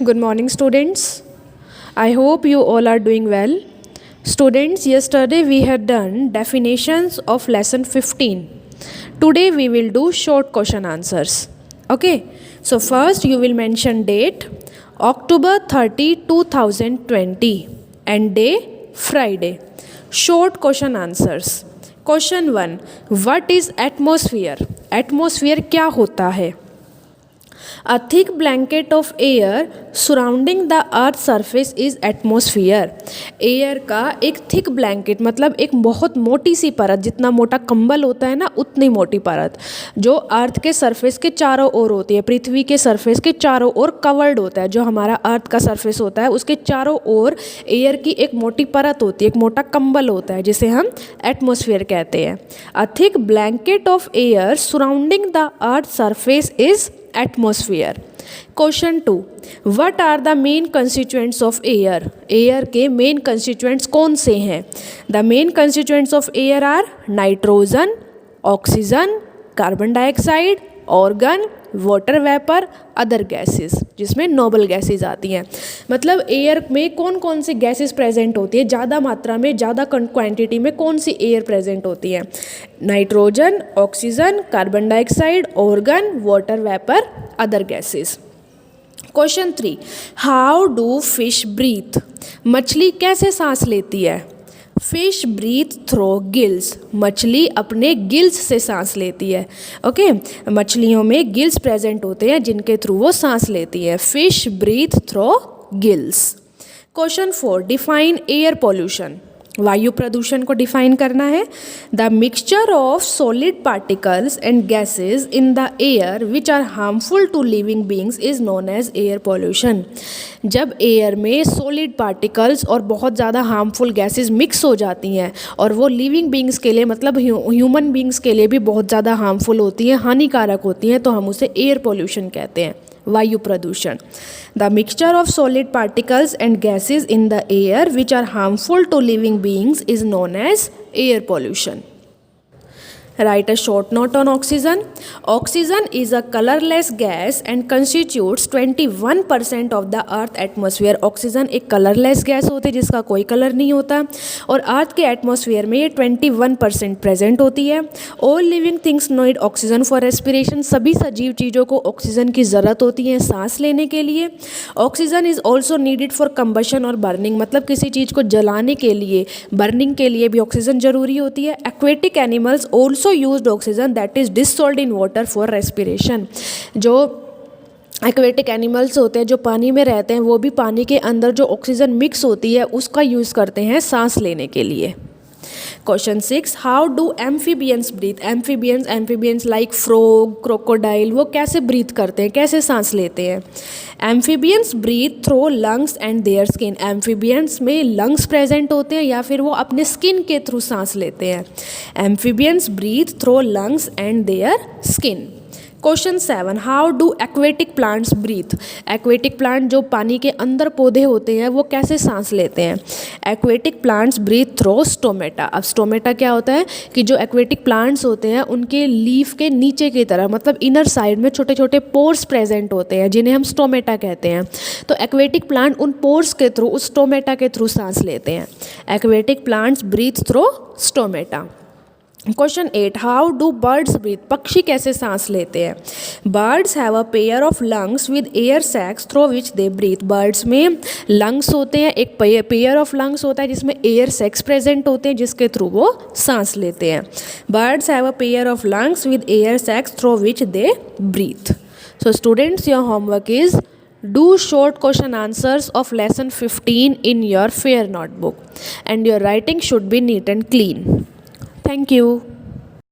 Good morning, students. I hope you all are doing well. Students, yesterday we had done definitions of lesson 15. Today we will do short question answers. Okay, so first you will mention date October 30, 2020 and day Friday. Short question answers. Question 1. What is atmosphere? Atmosphere क्या होता है? A thick blanket of air surrounding the earth surface is atmosphere. Air का एक thick blanket मतलब एक बहुत मोटी सी परत, जितना मोटा कंबल होता है ना उतनी मोटी परत जो अर्थ के सरफेस के चारों ओर होती है, पृथ्वी के सरफेस के चारों ओर कवर्ड होता है। जो हमारा अर्थ का सरफेस होता है उसके चारों ओर एयर की एक मोटी परत होती है, एक मोटा कंबल होता है जिसे हम एटमॉस्फेयर कहते हैं। A thick blanket of air surrounding the earth surface is atmosphere. Question 2. What are the main constituents of air? Air के मेन कंस्टिट्यूएंट्स कौन से हैं? The main constituents of air are nitrogen, oxygen, carbon dioxide, argon, water vapour, other gases, जिसमें noble gases आती हैं। मतलब air में कौन कौन सी गैसेस प्रेजेंट होती है, ज़्यादा मात्रा में, ज़्यादा क्वांटिटी में कौन सी एयर प्रेजेंट होती है? Nitrogen, oxygen, carbon dioxide, argon, water vapour, other gases. Question 3. How do fish breathe? मछली कैसे सांस लेती है? Fish breathe through gills. मछली अपने गिल्स से सांस लेती है। ओके, मछलियों में गिल्स प्रेजेंट होते हैं जिनके थ्रू वो सांस लेती है। Fish breathe through gills. Question 4. Define air pollution. वायु प्रदूषण को डिफाइन करना है। The mixture of solid particles and gases in the air which are harmful to living beings is known as air pollution. जब एयर में solid particles और बहुत ज़्यादा हार्मफुल गैसेज मिक्स हो जाती हैं और वो लिविंग बींग्स के लिए मतलब ह्यूमन बींग्स के लिए भी बहुत ज़्यादा हार्मफुल होती हैं, हानिकारक होती हैं, तो हम उसे एयर पॉल्यूशन कहते हैं, वायु प्रदूषण। The mixture of solid particles and gases in the air which are harmful to living beings is known as air pollution. Write a short note on oxygen. Oxygen is a colorless gas and constitutes 21% of the earth atmosphere. Oxygen एक colourless gas होती है जिसका कोई colour नहीं होता और अर्थ के atmosphere में ये 21% प्रेजेंट होती है। All living things need oxygen for respiration. सभी सजीव चीज़ों को ऑक्सीजन की ज़रूरत होती है सांस लेने के लिए। Oxygen is also needed for combustion और बर्निंग, मतलब किसी चीज़ को जलाने के लिए, बर्निंग के लिए भी ऑक्सीजन ज़रूरी होती है। Aquatic animals also used oxygen that is dissolved in water for respiration. जो एक्वेटिक एनिमल्स होते हैं जो पानी में रहते हैं वो भी पानी के अंदर जो ऑक्सीजन मिक्स होती है उसका यूज़ करते हैं सांस लेने के लिए। Question 6. How do amphibians breathe? Amphibians like frog, crocodile, वो कैसे ब्रीथ करते हैं, कैसे सांस लेते हैं? Amphibians breathe through lungs and their skin. Amphibians में लंग्स प्रेजेंट होते हैं या फिर वो अपने स्किन के थ्रू सांस लेते हैं। Amphibians breathe through lungs and their skin. Question 7. How do aquatic plants breathe? Aquatic plant जो पानी के अंदर पौधे होते हैं वो कैसे सांस लेते हैं? Aquatic plants breathe through stomata. अब स्टोमेटा क्या होता है कि जो एक्वेटिक प्लांट्स होते हैं उनके लीफ के नीचे की तरफ मतलब इनर साइड में छोटे छोटे पोर्स प्रेजेंट होते हैं जिन्हें हम स्टोमेटा कहते हैं। तो एक्वेटिक प्लांट उन पोर्स के थ्रू, उस स्टोमेटा के थ्रू सांस लेते हैं। Aquatic plants breathe through stomata. Question 8. How do birds breathe? पक्षी कैसे सांस लेते हैं? Birds have a pair of lungs with air sacs through which they breathe. Birds में लंग्स होते हैं, एक पेयर ऑफ लंग्स होता है जिसमें एयर सैक्स प्रेजेंट होते हैं जिसके थ्रू वो सांस लेते हैं। Birds have a pair of lungs with air sacs through which they breathe. So students, your homework is do short question answers of lesson 15 in your fair notebook and your writing should be neat and clean. Thank you.